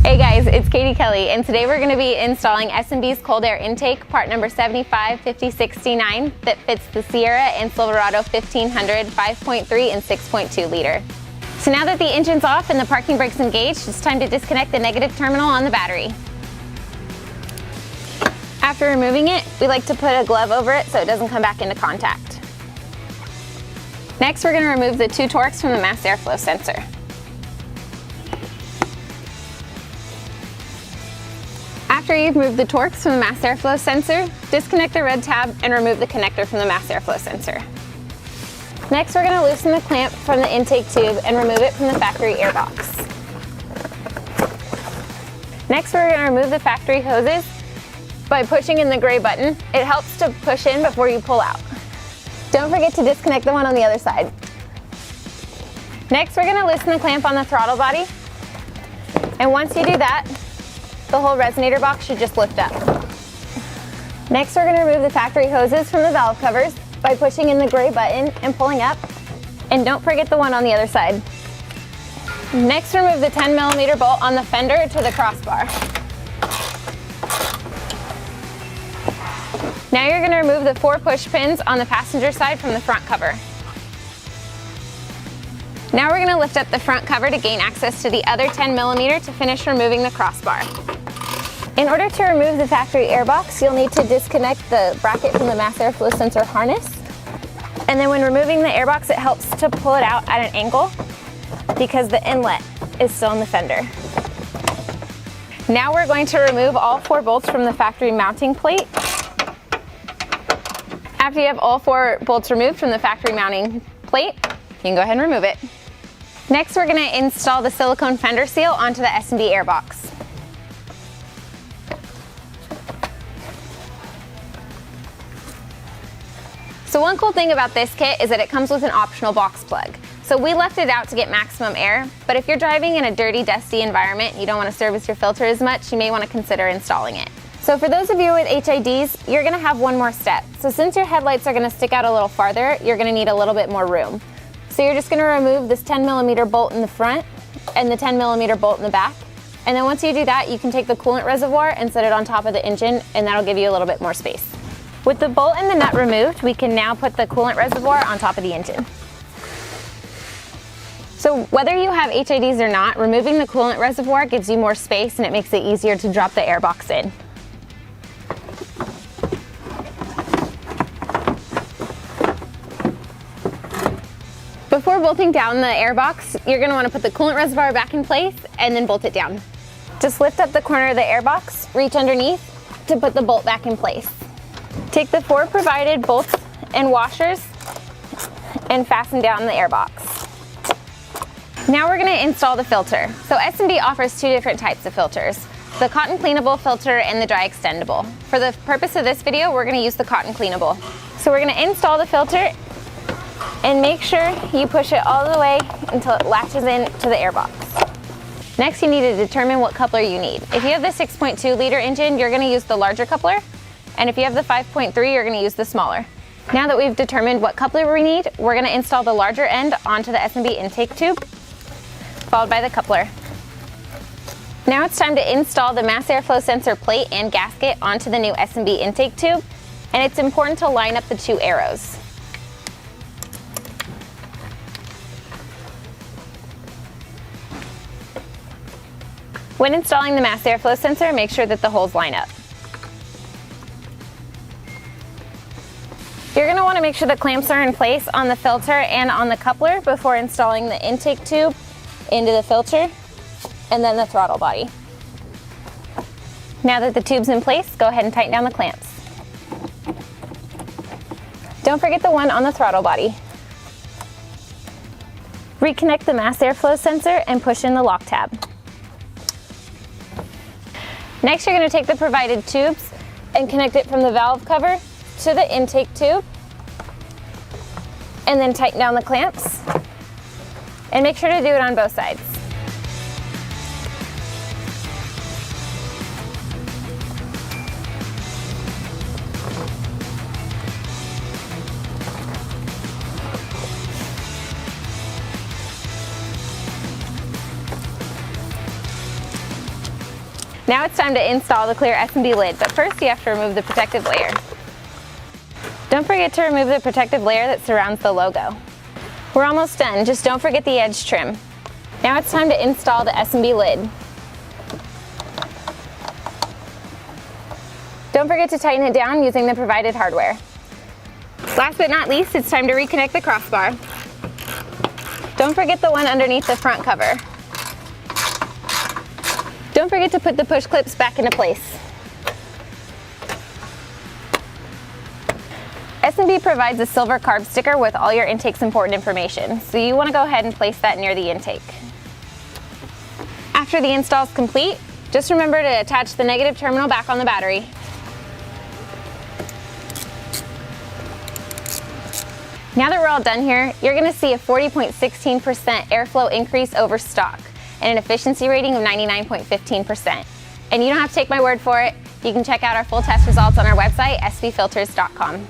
Hey guys, it's Katie Kelly, and today we're going to be installing S&B's cold air intake, part number 755069, that fits the Sierra and Silverado 1500 5.3 and 6.2 liter. So now that the engine's off and the parking brake's engaged, it's time to disconnect the negative terminal on the battery. After removing it, we like to put a glove over it so it doesn't come back into contact. Next, we're going to remove the two Torx from the mass airflow sensor. After you've moved the Torx from the mass airflow sensor, disconnect the red tab and remove the connector from the mass airflow sensor. Next, we're going to loosen the clamp from the intake tube and remove it from the factory airbox. Next, we're going to remove the factory hoses by pushing in the gray button. It helps to push in before you pull out. Don't forget to disconnect the one on the other side. Next, we're going to loosen the clamp on the throttle body. And once you do that, the whole resonator box should just lift up. Next, we're going to remove the factory hoses from the valve covers by pushing in the gray button and pulling up. And don't forget the one on the other side. Next, remove the 10mm bolt on the fender to the crossbar. Now you're going to remove the 4 push pins on the passenger side from the front cover. Now we're going to lift up the front cover to gain access to the other 10mm to finish removing the crossbar. In order to remove the factory airbox, you'll need to disconnect the bracket from the mass airflow sensor harness. And then when removing the airbox, it helps to pull it out at an angle because the inlet is still in the fender. Now we're going to remove all 4 bolts from the factory mounting plate. After you have all 4 bolts removed from the factory mounting plate, you can go ahead and remove it. Next, we're going to install the silicone fender seal onto the S&B airbox. So one cool thing about this kit is that it comes with an optional box plug. So we left it out to get maximum air, but if you're driving in a dirty, dusty environment and you don't want to service your filter as much, you may want to consider installing it. So for those of you with HIDs, you're going to have one more step. So since your headlights are going to stick out a little farther, you're going to need a little bit more room. So you're just going to remove this 10mm bolt in the front and the 10mm bolt in the back. And then once you do that, you can take the coolant reservoir and set it on top of the engine, and that'll give you a little bit more space. With the bolt and the nut removed, we can now put the coolant reservoir on top of the engine. So whether you have HIDs or not, removing the coolant reservoir gives you more space and it makes it easier to drop the airbox in. Before bolting down the airbox, you're going to want to put the coolant reservoir back in place and then bolt it down. Just lift up the corner of the airbox, reach underneath to put the bolt back in place. Take the 4 provided bolts and washers and fasten down the airbox. Now we're going to install the filter. So S&B offers 2 different types of filters, the cotton cleanable filter and the dry extendable. For the purpose of this video, we're going to use the cotton cleanable. So we're going to install the filter and make sure you push it all the way until it latches in to the airbox. Next, you need to determine what coupler you need. If you have the 6.2 liter engine, you're going to use the larger coupler. And if you have the 5.3, you're going to use the smaller. Now that we've determined what coupler we need, we're going to install the larger end onto the S&B intake tube, followed by the coupler. Now it's time to install the mass airflow sensor plate and gasket onto the new S&B intake tube, and it's important to line up the 2 arrows. When installing the mass airflow sensor, make sure that the holes line up. You're going to want to make sure the clamps are in place on the filter and on the coupler before installing the intake tube into the filter and then the throttle body. Now that the tube's in place, go ahead and tighten down the clamps. Don't forget the one on the throttle body. Reconnect the mass airflow sensor and push in the lock tab. Next, you're going to take the provided tubes and connect it from the valve cover to the intake tube, and then tighten down the clamps, and make sure to do it on both sides. Now it's time to install the clear S&B lid, but first you have to remove the protective layer. Don't forget to remove the protective layer that surrounds the logo. We're almost done, just don't forget the edge trim. Now it's time to install the S&B lid. Don't forget to tighten it down using the provided hardware. Last but not least, it's time to reconnect the crossbar. Don't forget the one underneath the front cover. Don't forget to put the push clips back into place. S&B provides a silver carb sticker with all your intake's important information, so you want to go ahead and place that near the intake. After the install is complete, just remember to attach the negative terminal back on the battery. Now that we're all done here, you're going to see a 40.16% airflow increase over stock and an efficiency rating of 99.15%. And you don't have to take my word for it. You can check out our full test results on our website, svfilters.com.